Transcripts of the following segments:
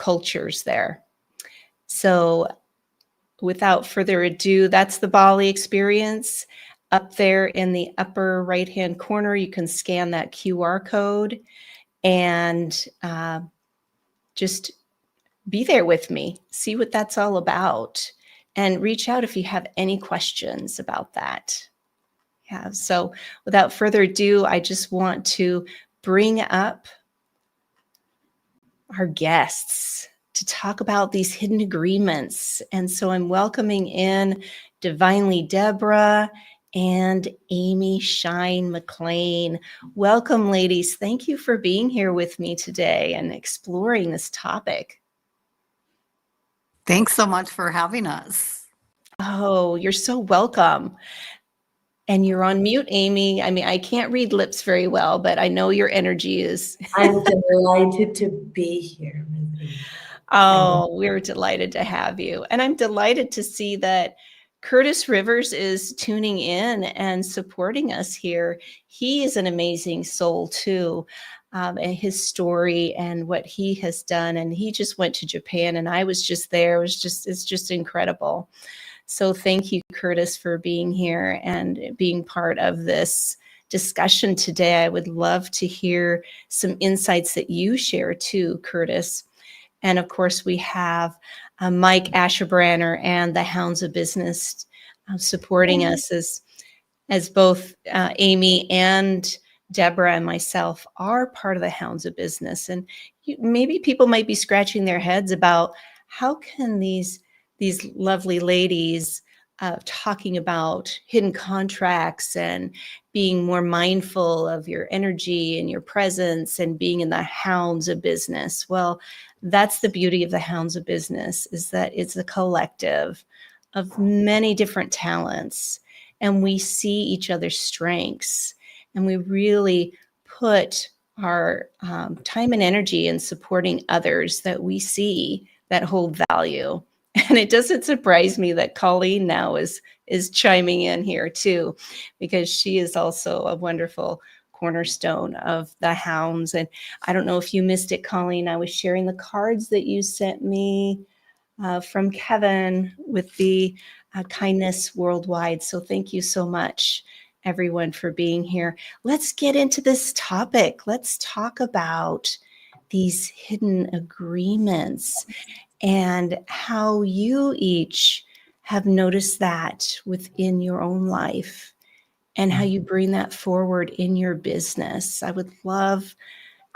cultures there. So without further ado, that's the Bali experience. Up there in the upper right-hand corner, you can scan that QR code and just be there with me, see what that's all about, and reach out if you have any questions about that. Yeah, so without further ado, I just want to bring up our guests to talk about these hidden agreements. And so I'm welcoming in Divinely Deborah and Amy Shine McLean. Welcome, ladies. Thank you for being here with me today and exploring this topic. Thanks so much for having us. Oh, you're so welcome. And you're on mute, Amy. I mean, I can't read lips very well, but I know your energy is. I'm delighted to be here. Oh, we're delighted to have you. And I'm delighted to see that Curtis Rivers is tuning in and supporting us here. He is an amazing soul too. And his story and what he has done. And he just went to Japan and I was just there. It's just incredible. So thank you, Curtis, for being here and being part of this discussion today. I would love to hear some insights that you share too, Curtis. And of course, we have Mike Asherbranner and the Hounds of Business supporting us as both Amy and Deborah and myself are part of the Hounds of Business. And maybe people might be scratching their heads about how can these lovely ladies talking about hidden contracts and being more mindful of your energy and your presence and being in the Hounds of Business. Well, that's the beauty of the Hounds of Business, is that it's a collective of many different talents, and we see each other's strengths, and we really put our time and energy in supporting others that we see that hold value. And it doesn't surprise me that Colleen now is chiming in here too, because she is also a wonderful cornerstone of the Hounds. And I don't know if you missed it, Colleen. I was sharing the cards that you sent me from Kevin with the Kindness Worldwide. So thank you so much, everyone, for being here. Let's get into this topic. Let's talk about these hidden agreements and how you each have noticed that within your own life and how you bring that forward in your business. I would love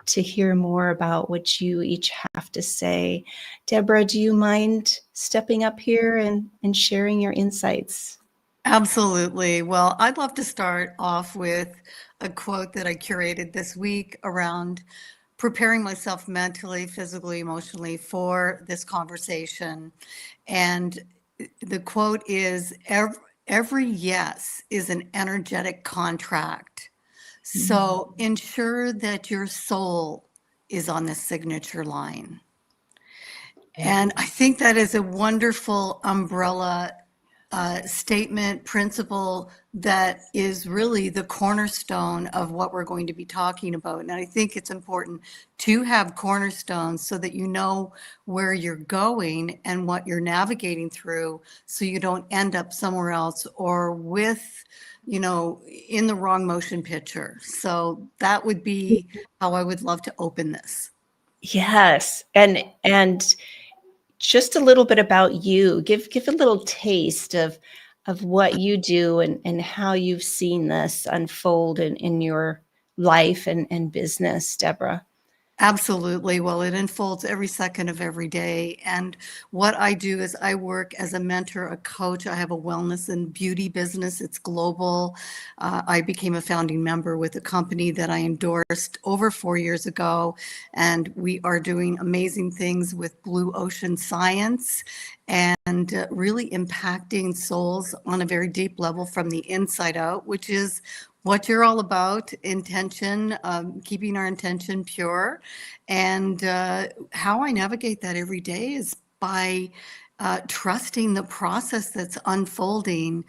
to hear more about what you each have to say. Deborah, do you mind stepping up here and sharing your insights? Absolutely. Well, I'd love to start off with a quote that I curated this week around preparing myself mentally, physically, emotionally for this conversation. And the quote is, every yes is an energetic contract. So ensure that your soul is on the signature line. And I think that is a wonderful umbrella statement, principle that is really the cornerstone of what we're going to be talking about. And I think it's important to have cornerstones so that you know where you're going and what you're navigating through, so you don't end up somewhere else or with, in the wrong motion picture. So that would be how I would love to open this. Yes. And just a little bit about you. Give a little taste of what you do and how you've seen this unfold in your life and business, Deborah. Absolutely. Well, it unfolds every second of every day. And what I do is I work as a mentor, a coach. I have a wellness and beauty business. It's global. I became a founding member with a company that I endorsed over 4 years ago. And we are doing amazing things with blue ocean science and really impacting souls on a very deep level from the inside out, which is what you're all about, intention, keeping our intention pure. And how I navigate that every day is by trusting the process that's unfolding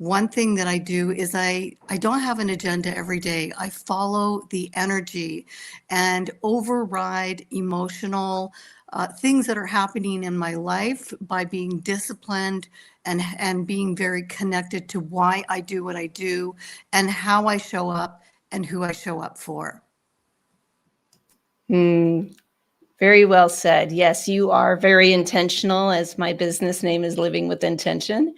one thing that I do is I don't have an agenda every day. I follow the energy and override emotional things that are happening in my life by being disciplined and being very connected to why I do what I do and how I show up and who I show up for. Very well said. Yes, you are very intentional, as my business name is Living with Intention.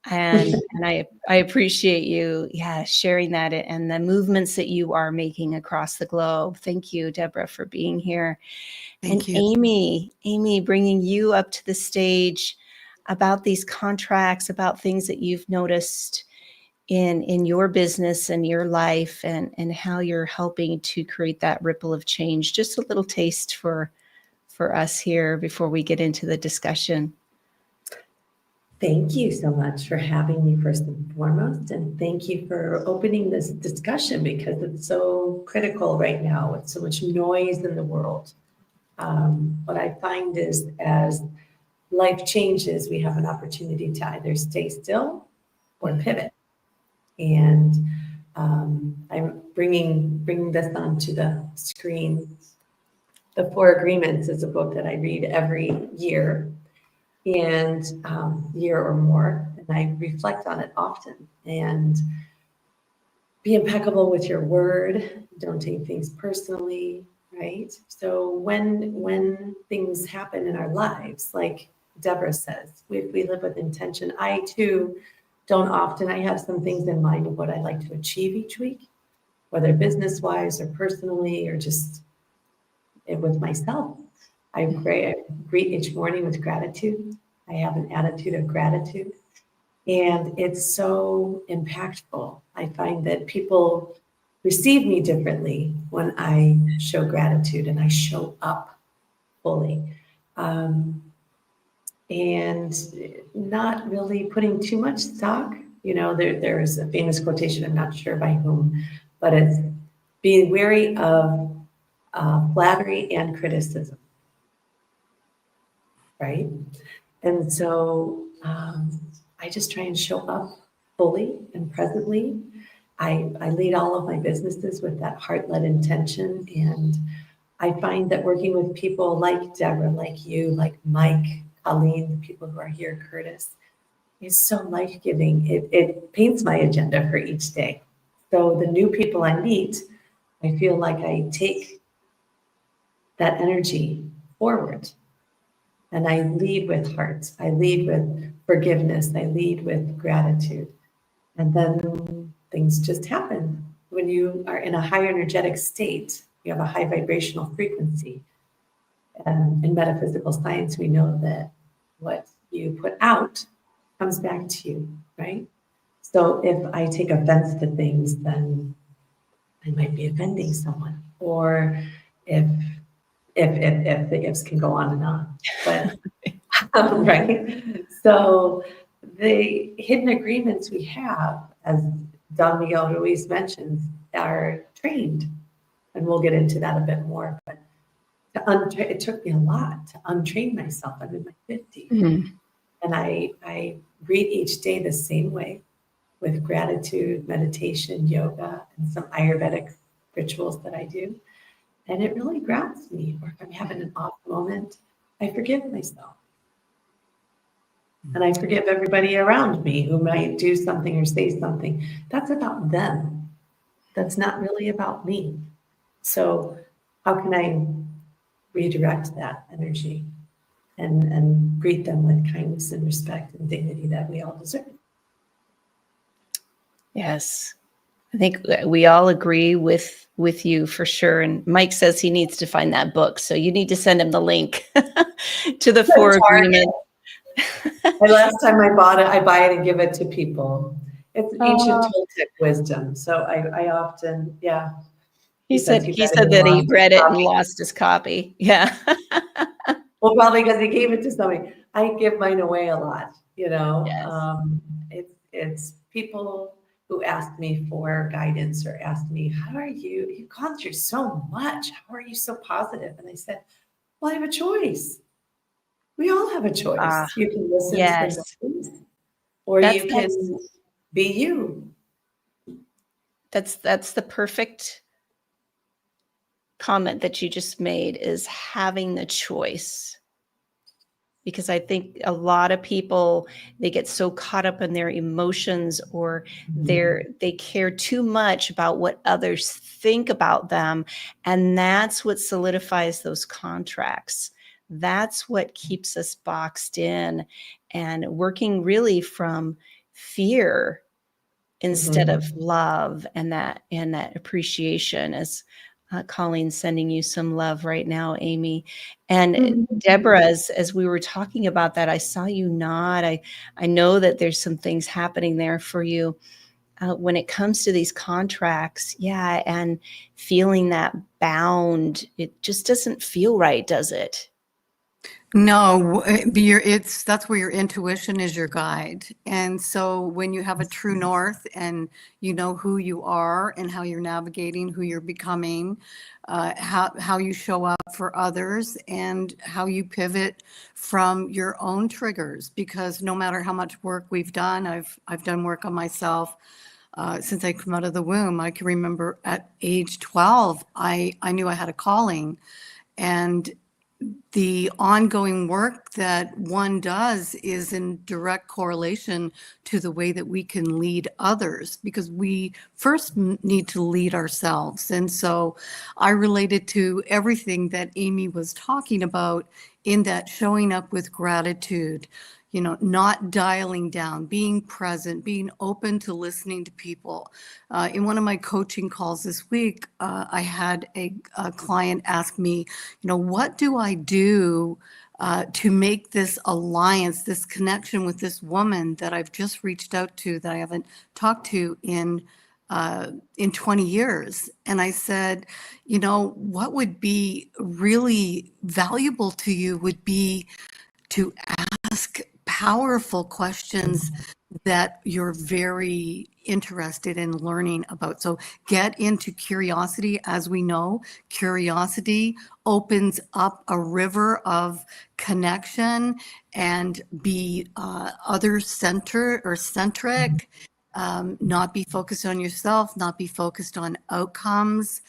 And I appreciate you, sharing that and the movements that you are making across the globe. Thank you, Deborah, for being here. And Thank you. Amy, bringing you up to the stage about these contracts, about things that you've noticed in your business and your life, and how you're helping to create that ripple of change. Just a little taste for us here before we get into the discussion. Thank you so much for having me first and foremost, and thank you for opening this discussion because it's so critical right now with so much noise in the world. What I find is as life changes, we have an opportunity to either stay still or pivot. And I'm bringing this onto the screen. The Four Agreements is a book that I read every year. And year or more, and I reflect on it often. And be impeccable with your word. Don't take things personally, right? So when things happen in our lives, like Deborah says, we live with intention. I too don't often. I have some things in mind of what I'd like to achieve each week, whether business-wise or personally, or just with myself. I greet each morning with gratitude. I have an attitude of gratitude, and it's so impactful. I find that people receive me differently when I show gratitude and I show up fully, and not really putting too much stock. You know, there's a famous quotation, I'm not sure by whom, but it's being wary of flattery and criticism, right? And so I just try and show up fully and presently. I lead all of my businesses with that heart-led intention. And I find that working with people like Deborah, like you, like Mike, Colleen, the people who are here, Curtis, is so life-giving. It paints my agenda for each day. So the new people I meet, I feel like I take that energy forward. And I lead with heart. I lead with forgiveness. I lead with gratitude. And then things just happen. When you are in a high energetic state, you have a high vibrational frequency. In metaphysical science, we know that what you put out comes back to you, right? So if I take offense to things, then I might be offending someone. Or if the ifs can go on and on. But right. So the hidden agreements we have, as Don Miguel Ruiz mentions, are trained. And we'll get into that a bit more. But it took me a lot to untrain myself. I'm in my 50s. Mm-hmm. And I greet each day the same way, with gratitude, meditation, yoga, and some Ayurvedic rituals that I do. And it really grounds me. Or if I'm having an off moment, I forgive myself. And I forgive everybody around me who might do something or say something. That's about them. That's not really about me. So how can I redirect that energy and greet them with kindness and respect and dignity that we all deserve? Yes. I think we all agree with you for sure. And Mike says he needs to find that book. So you need to send him the link to the Four Agreements. The last time I bought it, I buy it and give it to people. It's ancient Toltec wisdom. So I often, yeah. He said that he read it and lost his copy. Yeah. Well, probably because he gave it to somebody. I give mine away a lot, you know. Yes. It's people who ask me for guidance or ask me, how are you? You've gone through so much. How are you so positive? And I said, well, I have a choice. We all have a choice. You can listen to the noise, or you can be you. That's the perfect comment that you just made, is having the choice. Because I think a lot of people, they get so caught up in their emotions, or they care too much about what others think about them. And that's what solidifies those contracts. That's what keeps us boxed in and working really from fear instead of love and that appreciation. As Colleen's sending you some love right now, Amy. And Deborah, as we were talking about that, I saw you nod. I know that there's some things happening there for you when it comes to these contracts. Yeah, and feeling that bound, it just doesn't feel right, does it? No, that's where your intuition is your guide. And so when you have a true north and you know who you are and how you're navigating, who you're becoming, how you show up for others, and how you pivot from your own triggers, because no matter how much work we've done, I've done work on myself since I come out of the womb. I can remember at age 12, I knew I had a calling, and the ongoing work that one does is in direct correlation to the way that we can lead others, because we first need to lead ourselves. And so I related to everything that Amy was talking about in that showing up with gratitude, not dialing down, being present, being open to listening to people. In one of my coaching calls this week, I had a client ask me, what do I do to make this alliance, this connection with this woman that I've just reached out to, that I haven't talked to in 20 years? And I said, what would be really valuable to you would be to ask powerful questions that you're very interested in learning about. So get into curiosity. As we know, curiosity opens up a river of connection, and be other-centered or centric, not be focused on yourself, not be focused on outcomes.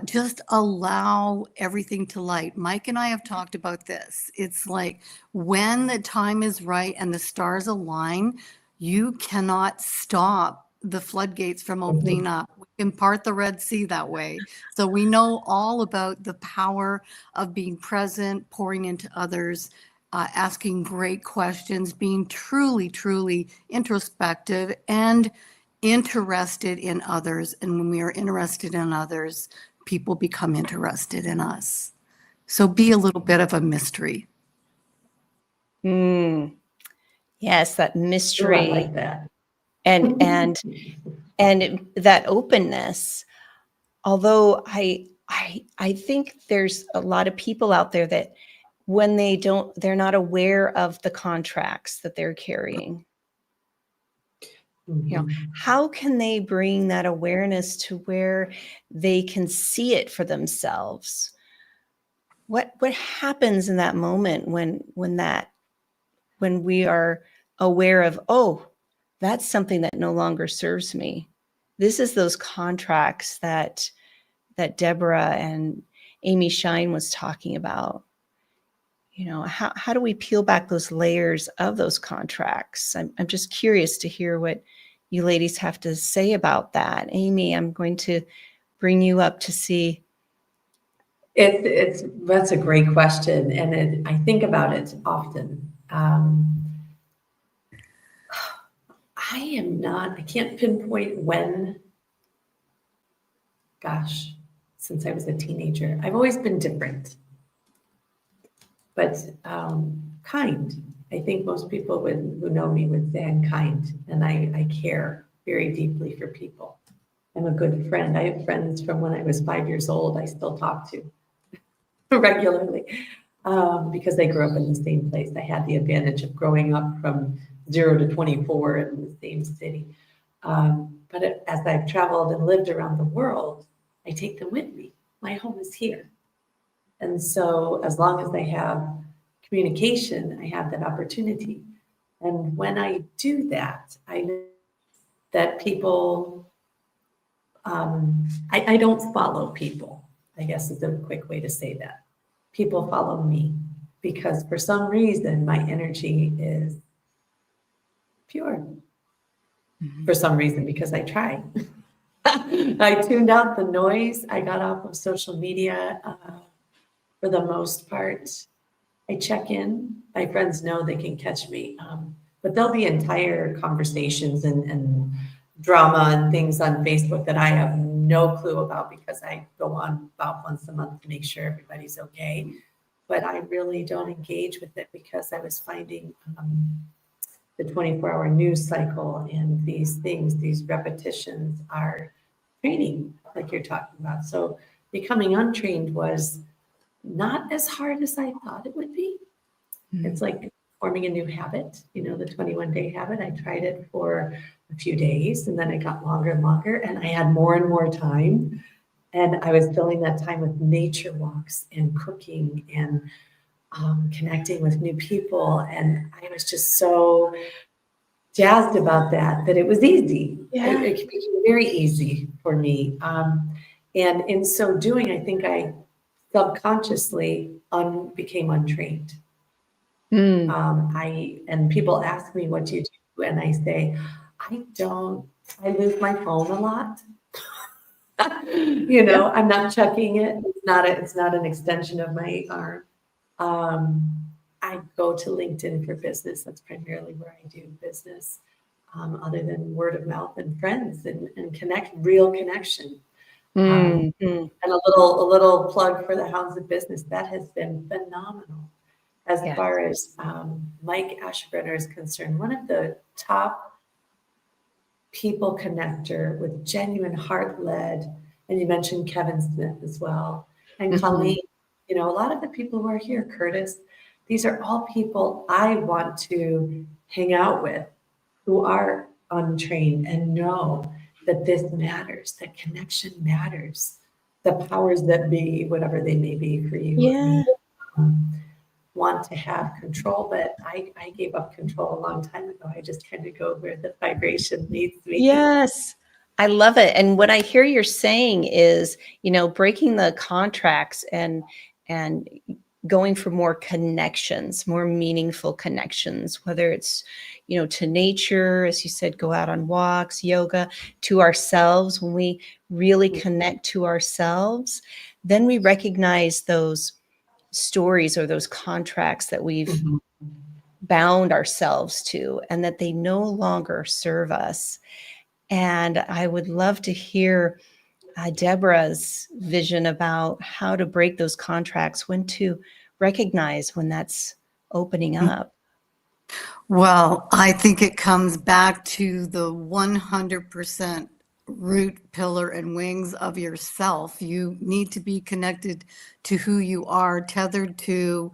Just allow everything to light. Mike and I have talked about this. It's like when the time is right and the stars align, you cannot stop the floodgates from opening up. We can part the Red Sea that way. So we know all about the power of being present, pouring into others, asking great questions, being truly, truly introspective and interested in others. And when we are interested in others, people become interested in us. So be a little bit of a mystery. Yes, that Ooh, I mystery. like that. and that openness. Although I think there's a lot of people out there that when they're not aware of the contracts that they're carrying. How can they bring that awareness to where they can see it for themselves? What happens in that moment when we are aware of, oh, that's something that no longer serves me? This is those contracts that Deborah and Amy Shine was talking about. How do we peel back those layers of those contracts? I'm just curious to hear what you ladies have to say about that. Amy, I'm going to bring you up to see. That's a great question, and I think about it often. I can't pinpoint when. Gosh, since I was a teenager, I've always been different, but kind. I think most people who know me would say I'm kind, and I care very deeply for people. I'm a good friend. I have friends from when I was 5 years old I still talk to regularly because they grew up in the same place. I had the advantage of growing up from 0 to 24 in the same city. But as I've traveled and lived around the world, I take them with me. My home is here. And so as long as I have communication, I have that opportunity. And when I do that, I know that people, I don't follow people, I guess is a quick way to say that. People follow me because for some reason my energy is pure. For some reason, because I try. I tuned out the noise. I got off of social media for the most part. I check in. My friends know they can catch me, but there'll be entire conversations and drama and things on Facebook that I have no clue about because I go on about once a month to make sure everybody's okay. But I really don't engage with it because I was finding the 24-hour news cycle and these things, these repetitions are training, like you're talking about. So becoming untrained was not as hard as I thought it would be. It's like forming a new habit, the 21-day habit. I tried it for a few days and then it got longer and longer and I had more and more time. And I was filling that time with nature walks and cooking and connecting with new people. And I was just so jazzed about that it was easy. Yeah. It became very easy for me. And in so doing, I think I subconsciously became untrained. And people ask me, what do you do? And I say, I lose my phone a lot. I'm not checking it. It's not an extension of my arm. I go to LinkedIn for business. That's primarily where I do business, other than word of mouth and friends and real connection. And a little plug for the Hounds of Business. That has been phenomenal. As far as Mike Ashburner is concerned, one of the top people connector with genuine heart-led, and you mentioned Kevin Smith as well, and Colleen, a lot of the people who are here, Curtis, these are all people I want to hang out with who are untrained and know that this matters, that connection matters, the powers that be, whatever they may be for you. Yeah. Want to have control, but I gave up control a long time ago. I just kind of go where the vibration leads me. Yes. I love it. And what I hear you're saying is, breaking the contracts and going for more connections, more meaningful connections, whether it's, to nature, as you said, go out on walks, yoga, to ourselves. When we really connect to ourselves, then we recognize those stories or those contracts that we've bound ourselves to and that they no longer serve us. And I would love to hear Deborah's vision about how to break those contracts, when to recognize when that's opening up. Well, I think it comes back to the 100% root, pillar, and wings of yourself. You need to be connected to who you are, tethered to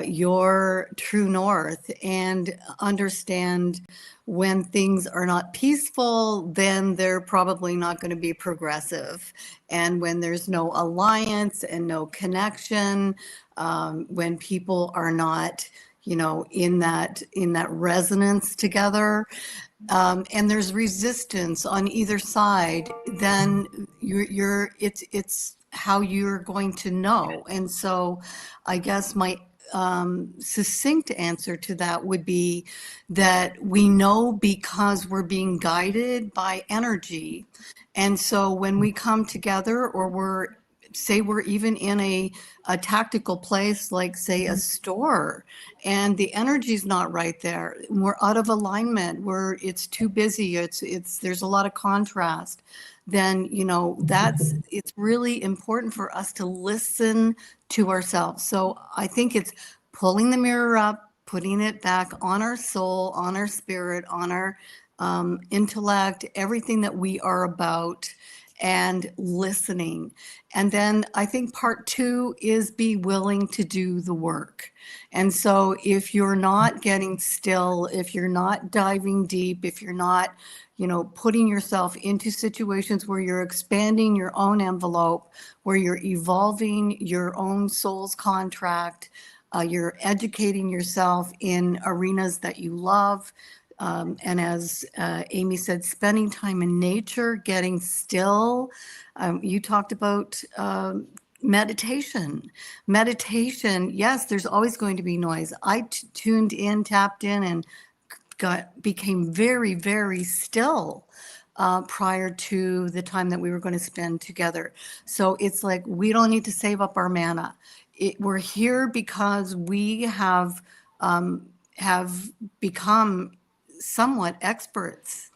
your true north, and understand when things are not peaceful, then they're probably not going to be progressive. And when there's no alliance and no connection, when people are not in that resonance together, and there's resistance on either side, then it's how you're going to know. And so I guess my succinct answer to that would be that we know because we're being guided by energy. And so when we come together, or we're even in a tactical place, like say a store, and the energy's not right there, we're out of alignment, it's too busy, there's a lot of contrast, then it's really important for us to listen to ourselves. So I think it's pulling the mirror up, putting it back on our soul, on our spirit, on our intellect, everything that we are about, and listening. And then I think part 2 is be willing to do the work. And so if you're not getting still, if you're not diving deep, if you're not, putting yourself into situations where you're expanding your own envelope, where you're evolving your own soul's contract, you're educating yourself in arenas that you love, And as Amy said, spending time in nature, getting still. You talked about meditation. Meditation, yes, there's always going to be noise. I tuned in, tapped in, and became very, very still prior to the time that we were going to spend together. So it's like we don't need to save up our mana. We're here because we have become somewhat experts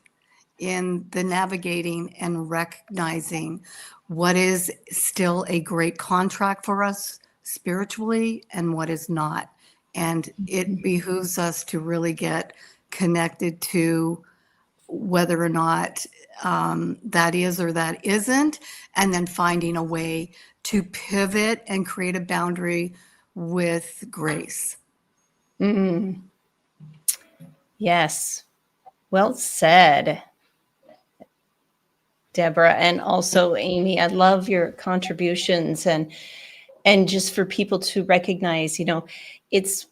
in the navigating and recognizing what is still a great contract for us spiritually and what is not. And it behooves us to really get connected to whether or not that is or that isn't, and then finding a way to pivot and create a boundary with grace. Mm. Yes. Well said, Deborah, and also Amy. I love your contributions, and just for people to recognize, it's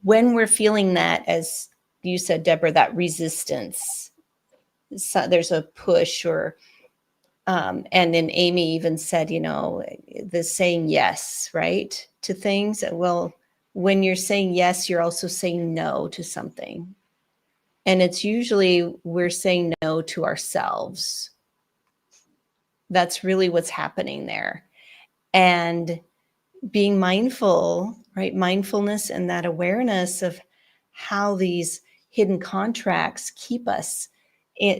when we're feeling that, as you said, Deborah, that resistance. So there's a push, or and then Amy even said, the saying yes, right, to things. Well, when you're saying yes, you're also saying no to something. And it's usually we're saying no to ourselves. That's really what's happening there. And being mindful, right? Mindfulness and that awareness of how these hidden contracts keep us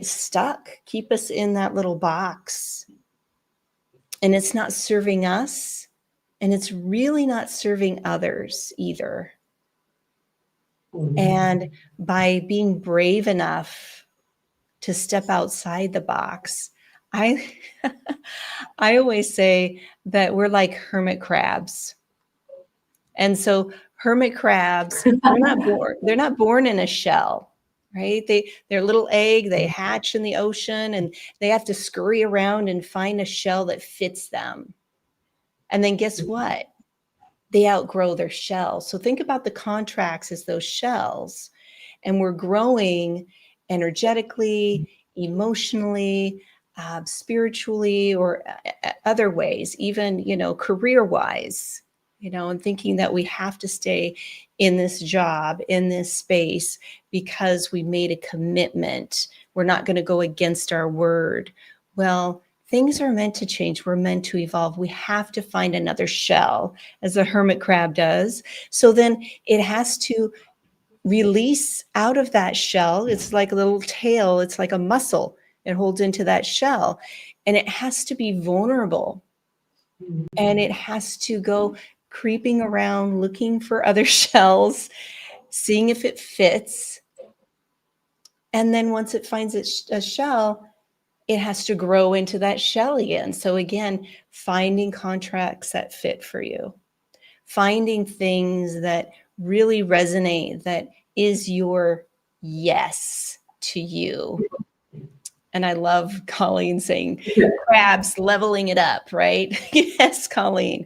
stuck, keep us in that little box. And it's not serving us, and it's really not serving others either. And by being brave enough to step outside the box, I always say that we're like hermit crabs. And so hermit crabs, they're not born in a shell, right? They're a little egg, they hatch in the ocean, and they have to scurry around and find a shell that fits them. And then guess what? They outgrow their shell. So think about the contracts as those shells, and we're growing energetically, emotionally, spiritually, or other ways, even, career-wise, and thinking that we have to stay in this job, in this space, because we made a commitment. We're not going to go against our word. Well, things are meant to change. We're meant to evolve. We have to find another shell, as the hermit crab does. So then it has to release out of that shell. It's like a little tail. It's like a muscle. It holds into that shell. And it has to be vulnerable. And it has to go creeping around, looking for other shells, seeing if it fits. And then once it finds a shell, it has to grow into that shell again. So again, finding contracts that fit for you, finding things that really resonate, that is your yes to you. And I love Colleen saying, crabs leveling it up, right? Yes, Colleen,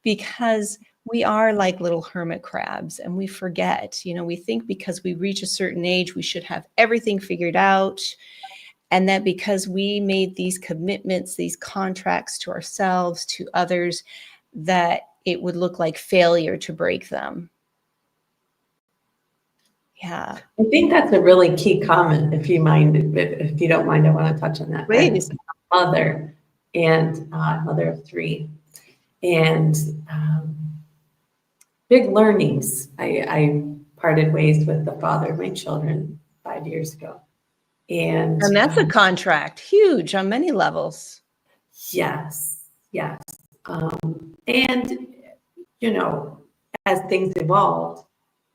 because we are like little hermit crabs, and we forget, we think because we reach a certain age, we should have everything figured out. And that because we made these commitments, these contracts to ourselves, to others, that it would look like failure to break them. Yeah. I think that's a really key comment. If you don't mind, I want to touch on that. Please. Mother and mother of three, and big learnings. I parted ways with the father of my children 5 years ago. And that's a contract, huge on many levels. Yes. And, as things evolved,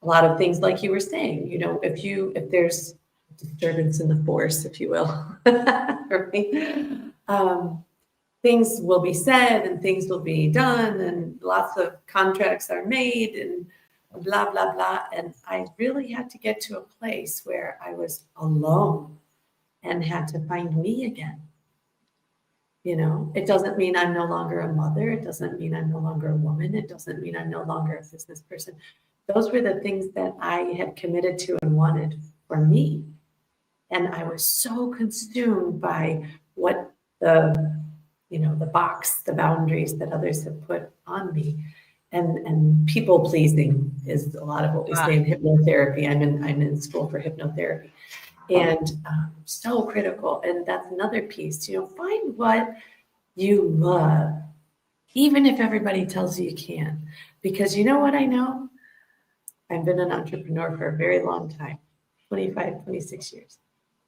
a lot of things, like you were saying, if there's disturbance in the force, if you will, right? Things will be said and things will be done, and lots of contracts are made and blah, blah, blah. And I really had to get to a place where I was alone and had to find me again. It doesn't mean I'm no longer a mother. It doesn't mean I'm no longer a woman. It doesn't mean I'm no longer a business person. Those were the things that I had committed to and wanted for me. And I was so consumed by what the box, the boundaries that others have put on me. And people pleasing is a lot of what we say in hypnotherapy. I'm in school for hypnotherapy, and so critical. And that's another piece. Find what you love, even if everybody tells you you can. Because you know what I know? I've been an entrepreneur for a very long time, 25, 26 years.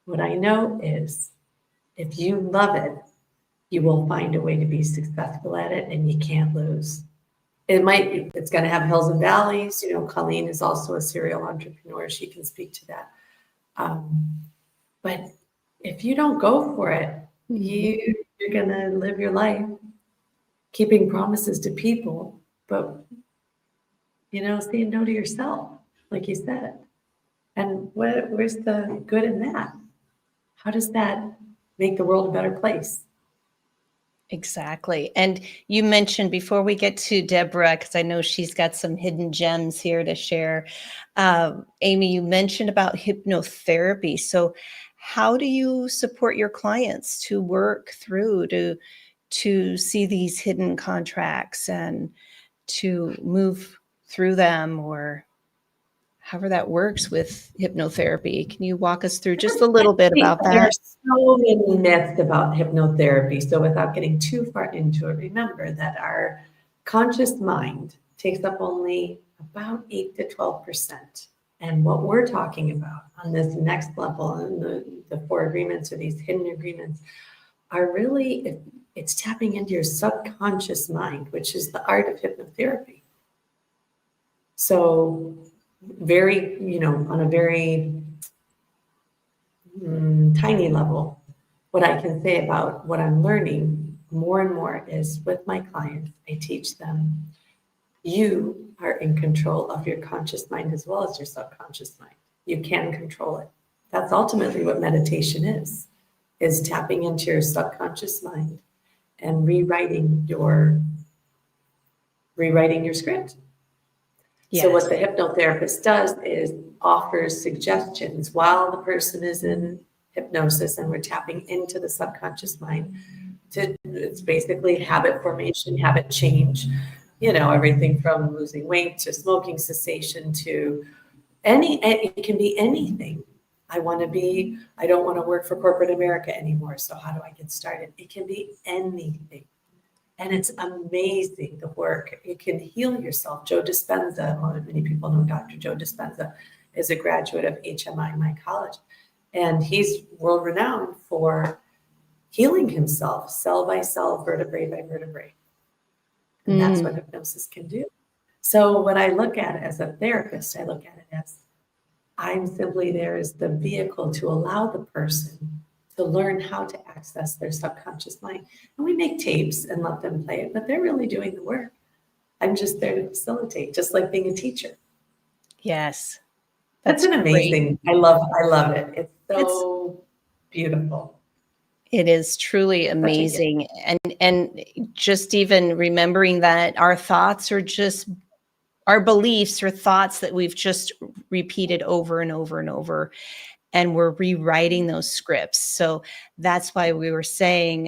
What I know is if you love it, you will find a way to be successful at it, and you can't lose. It's going to have hills and valleys. Colleen is also a serial entrepreneur. She can speak to that. But if you don't go for it, you're going to live your life keeping promises to people, but, saying no to yourself, like you said. And where's the good in that? How does that make the world a better place? Exactly. And you mentioned, before we get to Deborah, because I know she's got some hidden gems here to share, Amy, you mentioned about hypnotherapy. So how do you support your clients to work through, to see these hidden contracts and to move through them, or however that works with hypnotherapy? Can you walk us through just a little bit about There that? are so many myths about hypnotherapy. So without getting too far into it, remember that our conscious mind takes up only about 8 to 12%. And what we're talking about on this next level, and the 4 agreements, or these hidden agreements, are really, it's tapping into your subconscious mind, which is the art of hypnotherapy. So very, on a very tiny level, what I can say about what I'm learning more and more is, with my clients, I teach them, you are in control of your conscious mind as well as your subconscious mind. You can control it. That's ultimately what meditation is tapping into your subconscious mind and rewriting your script. Yes. So what the hypnotherapist does is offers suggestions while the person is in hypnosis, and we're tapping into the subconscious mind. It's basically habit formation, habit change, everything from losing weight to smoking cessation to it can be anything. I don't want to work for corporate America anymore. So how do I get started? It can be anything. And it's amazing, the work. You can heal yourself. Joe Dispenza, many people know Dr. Joe Dispenza, is a graduate of HMI, my college. And he's world renowned for healing himself cell by cell, vertebrae by vertebrae. And that's what hypnosis can do. So when I look at it as a therapist, I look at it as, I'm simply there as the vehicle to allow the person to learn how to access their subconscious mind. And we make tapes and let them play it, but they're really doing the work. I'm just there to facilitate, just like being a teacher. Yes. That's an amazing, I love it. It's so beautiful. It is truly amazing. And just even remembering that our thoughts are just our beliefs, or thoughts that we've just repeated over and over and over, and we're rewriting those scripts. So that's why we were saying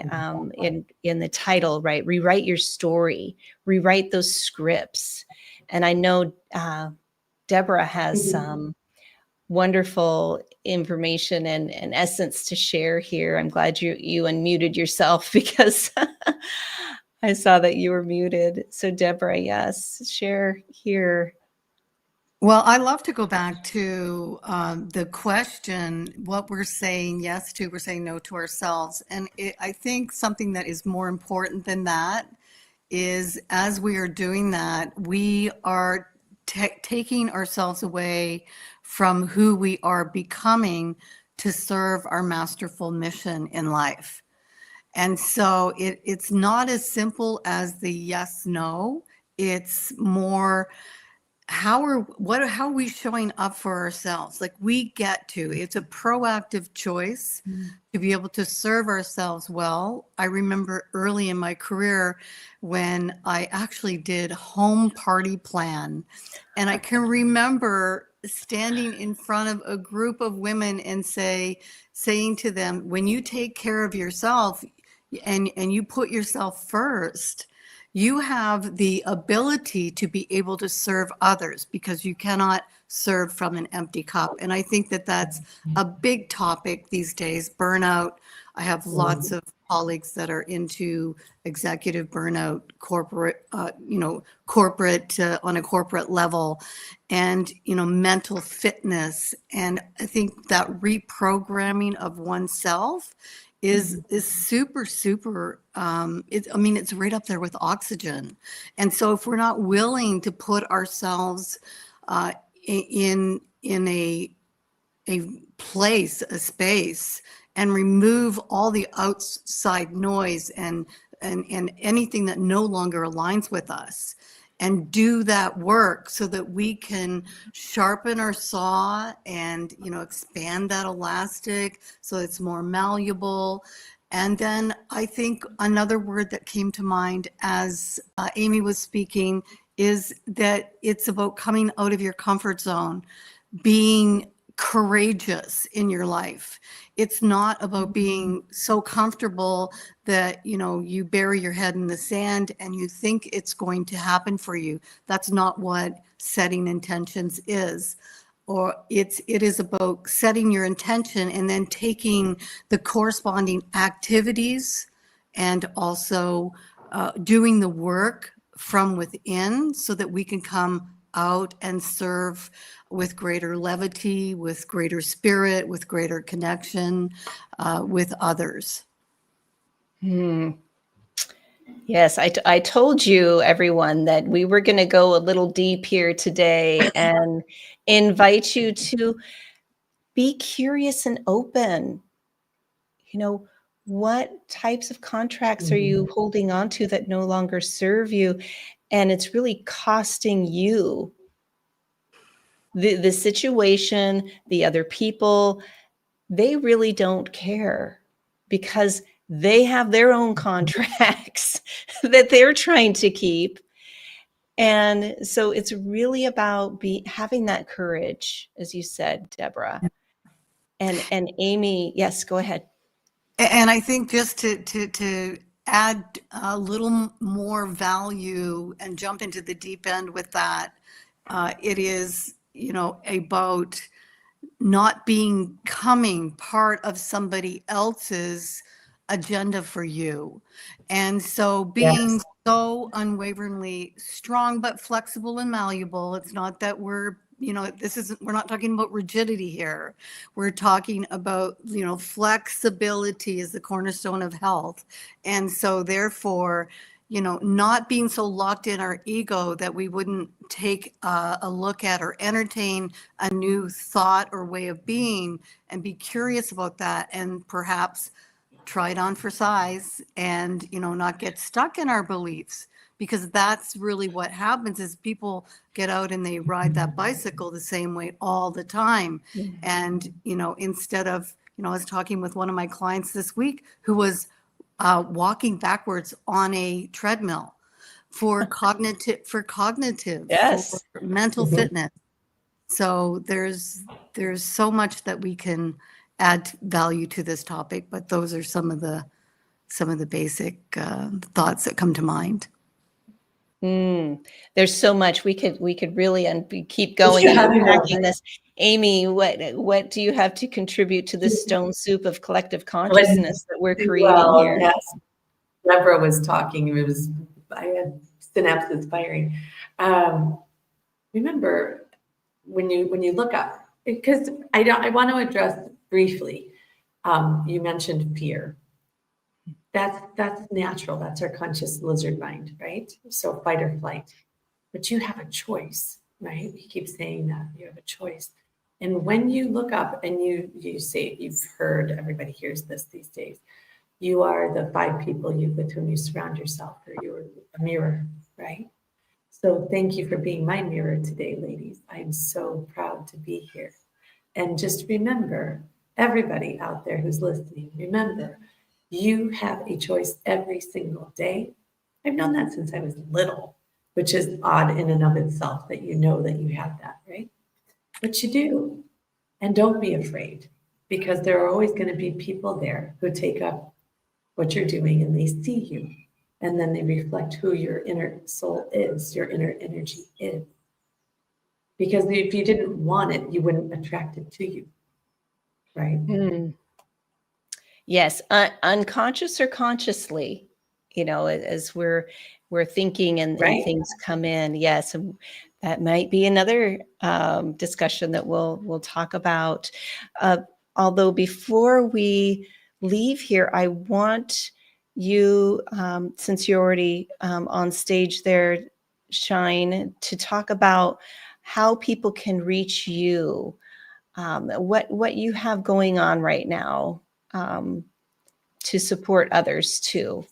in the title, right? Rewrite your story, rewrite those scripts. And I know Deborah has some wonderful information and essence to share here. I'm glad you unmuted yourself, because I saw that you were muted. So Deborah, yes, share here. Well, I love to go back to the question, what we're saying yes to, we're saying no to ourselves. And I think something that is more important than that is, as we are doing that, we are taking ourselves away from who we are becoming to serve our masterful mission in life. And so it's not as simple as the yes, no. It's more how are we showing up for ourselves? Like it's a proactive choice to be able to serve ourselves well. I remember early in my career when I actually did home party plan, and I can remember standing in front of a group of women and saying to them, when you take care of yourself and you put yourself first, you have the ability to be able to serve others, because you cannot serve from an empty cup. And I think that that's a big topic these days, burnout. I have lots of colleagues that are into executive burnout, corporate on a corporate level, and, mental fitness. And I think that reprogramming of oneself is super, super, it's right up there with oxygen. And so if we're not willing to put ourselves in a place, a space, and remove all the outside noise and anything that no longer aligns with us, and do that work so that we can sharpen our saw and, expand that elastic so it's more malleable. And then I think another word that came to mind as Amy was speaking is that it's about coming out of your comfort zone, being courageous in your life. It's not about being so comfortable that, you bury your head in the sand and you think it's going to happen for you. That's not what setting intentions is. Or it is about setting your intention and then taking the corresponding activities and also doing the work from within so that we can come out and serve with greater levity, with greater spirit, with greater connection with others. Yes, I told you, everyone, that we were going to go a little deep here today and invite you to be curious and open. What types of contracts are you holding on to that no longer serve you? And it's really costing you the situation, the other people. They really don't care because they have their own contracts that they're trying to keep. And so it's really about having that courage, as you said, Deborah. And Amy, yes, go ahead. And I think just to add a little more value and jump into the deep end with that, it is, about not becoming part of somebody else's agenda for you. And so being so unwaveringly strong, but flexible and malleable. It's not that we're not talking about rigidity here. We're talking about, flexibility is the cornerstone of health. And so therefore, not being so locked in our ego that we wouldn't take a look at or entertain a new thought or way of being and be curious about that, and perhaps try it on for size and, not get stuck in our beliefs. Because that's really what happens is people get out and they ride that bicycle the same way all the time. And, instead of, I was talking with one of my clients this week who was walking backwards on a treadmill for cognitive, Yes. for mental fitness. So there's so much that we can add value to this topic, but those are some of the basic thoughts that come to mind. There's so much we could really keep going and unpacking this. Amy, what do you have to contribute to this stone soup of collective consciousness that we're creating here? Yes, Deborah was talking. I had synapses firing. Remember when you look up, because I want to address briefly. You mentioned fear. That's natural. That's our conscious lizard mind, right? So fight or flight. But you have a choice, right? He keeps saying that you have a choice. And when you look up and you say, you've heard, everybody hears this these days, you are the 5 people with whom you surround yourself, or you're a mirror, right? So thank you for being my mirror today, ladies. I'm so proud to be here. And just remember, everybody out there who's listening, remember, you have a choice every single day. I've known that since I was little, which is odd in and of itself that you know that you have that, right? But you do. And don't be afraid, because there are always going to be people there who take up what you're doing and they see you. And then they reflect who your inner soul is, your inner energy is. Because if you didn't want it, you wouldn't attract it to you, right? Mm. Yes, unconscious or consciously, as we're thinking and Right. things come in. Yes, and that might be another discussion that we'll talk about. Although before we leave here, I want you, since you're already on stage there, Shine, to talk about how people can reach you, what you have going on right now, um, to support others too.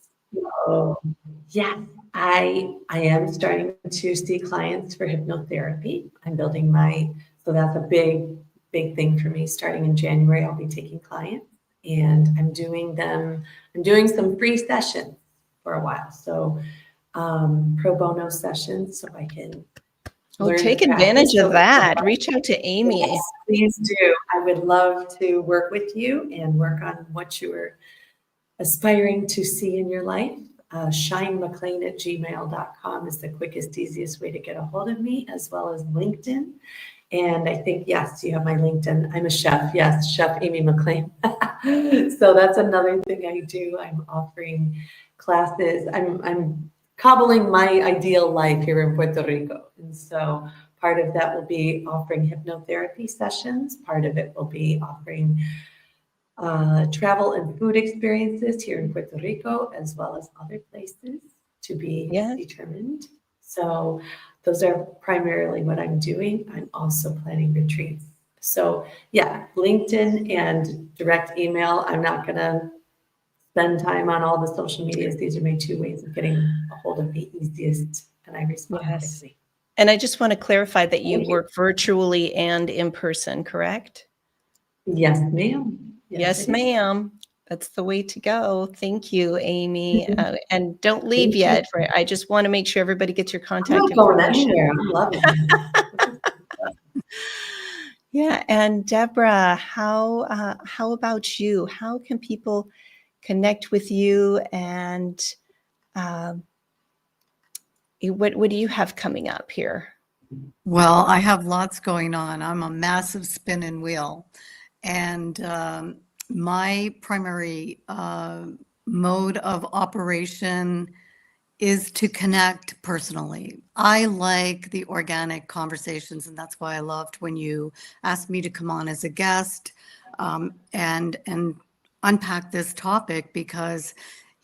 Oh, yeah. I am starting to see clients for hypnotherapy. I'm building so that's a big thing for me. Starting in January, I'll be taking clients, and I'm doing some free sessions for a while. So pro bono sessions, so I can learn Take to practice. advantage of So that. Reach out to Amy. yes, please do. I would love to work with you and work on what you are aspiring to see in your life. ShineMcLean@gmail.com is the quickest, easiest way to get a hold of me, as well as LinkedIn. And I think, yes, you have my LinkedIn. I'm a chef. Yes, Chef Amy McLean. So that's another thing I do. I'm offering classes. I'm cobbling my ideal life here in Puerto Rico. And so part of that will be offering hypnotherapy sessions. Part of it will be offering travel and food experiences here in Puerto Rico, as well as other places to be Yes. determined. So those are primarily what I'm doing. I'm also planning retreats. So yeah, LinkedIn and direct email. I'm not going to spend time on all the social medias. These are my two ways of getting a hold of me easiest, and I respond Yes. quickly. And I just want to clarify that you Thank you. work virtually and in person, correct? Yes, ma'am. Yes, I do. ma'am. That's the way to go. Thank you, Amy. And don't leave Thank you. yet. I just want to make sure everybody gets your I'm contact not going information. anywhere. I'm loving it. Yeah, and Deborah, how about you? How can people connect with you, and um, what do you have coming up here? Well, I have lots going on. I'm a massive spinning wheel. And my primary mode of operation is to connect personally. I like the organic conversations, and that's why I loved when you asked me to come on as a guest and unpack this topic, because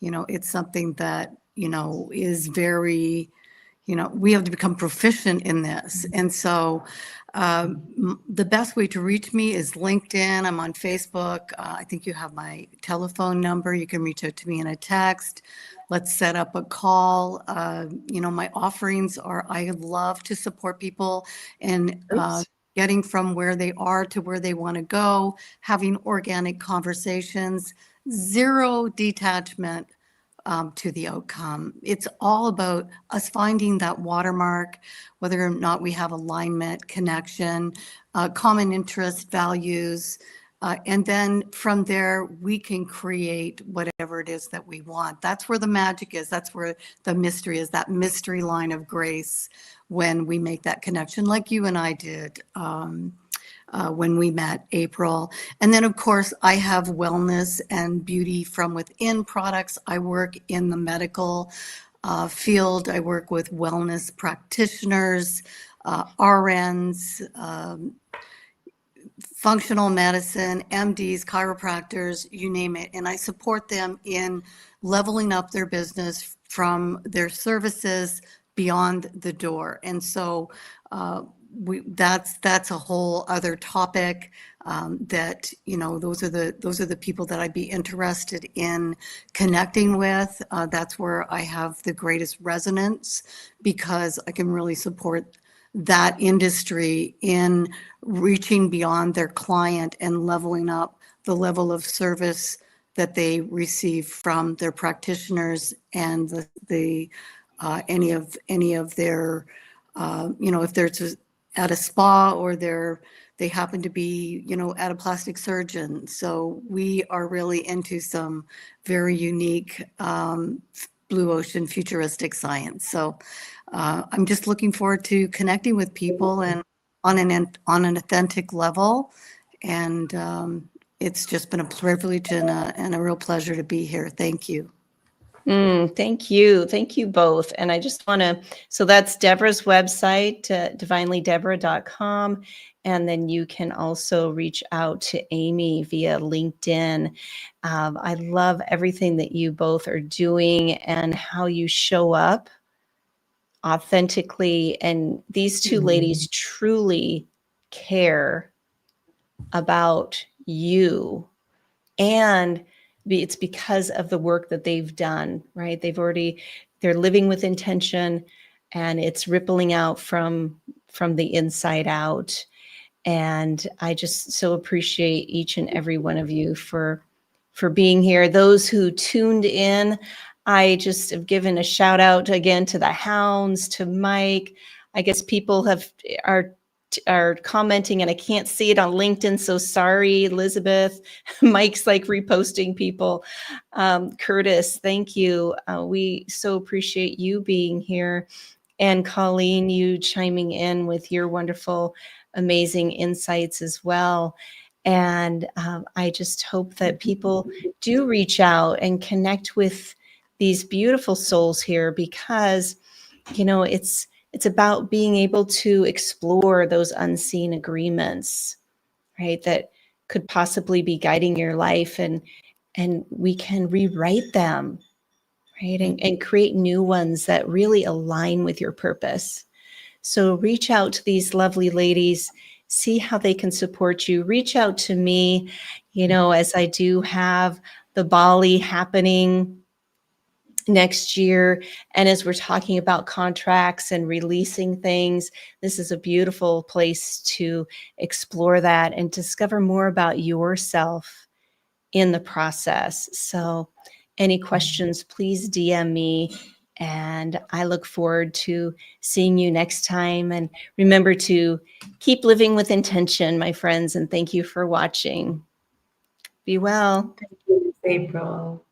it's something that is very, we have to become proficient in this. And so the best way to reach me is LinkedIn. I'm on Facebook. I think you have my telephone number. You can reach out to me in a text. Let's set up a call. My offerings are, I love to support people in getting from where they are to where they want to go, having organic conversations, zero detachment to the outcome. It's all about us finding that watermark, whether or not we have alignment, connection, common interest, values. And then from there, we can create whatever it is that we want. That's where the magic is. That's where the mystery is, that mystery line of grace when we make that connection, like you and I did. When we met, April. And then, of course, I have wellness and beauty from within products. I work in the medical field. I work with wellness practitioners, RNs, functional medicine, MDs, chiropractors, you name it. And I support them in leveling up their business from their services beyond the door. And so that's a whole other topic, that, those are the people that I'd be interested in connecting with. That's where I have the greatest resonance, because I can really support that industry in reaching beyond their client and leveling up the level of service that they receive from their practitioners, and any of their, if there's at a spa, or they happen to be, at a plastic surgeon. So we are really into some very unique, blue ocean futuristic science. So I'm just looking forward to connecting with people and on an authentic level. And it's just been a privilege and a real pleasure to be here. Thank you. Thank you. Thank you both. And I just want to, so that's Deborah's website, divinelydeborah.com. And then you can also reach out to Amy via LinkedIn. I love everything that you both are doing and how you show up authentically. And these two ladies truly care about you, and it's because of the work that they've done, right? They're living with intention, and it's rippling out from the inside out. And I just so appreciate each and every one of you for being here. Those who tuned in, I just have given a shout out again to the hounds, to Mike. I guess people are commenting, and I can't see it on LinkedIn, so sorry, Elizabeth. Mike's like reposting people. Curtis, thank you. We so appreciate you being here. And Colleen, you chiming in with your wonderful, amazing insights as well. And I just hope that people do reach out and connect with these beautiful souls here, because, it's about being able to explore those unseen agreements, right? That could possibly be guiding your life, and we can rewrite them, right? And create new ones that really align with your purpose. So reach out to these lovely ladies, see how they can support you. Reach out to me, as I do have the Bali happening next year. And as we're talking about contracts and releasing things, this is a beautiful place to explore that and discover more about yourself in the process. So any questions, please DM me. And I look forward to seeing you next time. And remember to keep living with intention, my friends. And thank you for watching. Be well. Thank you, April.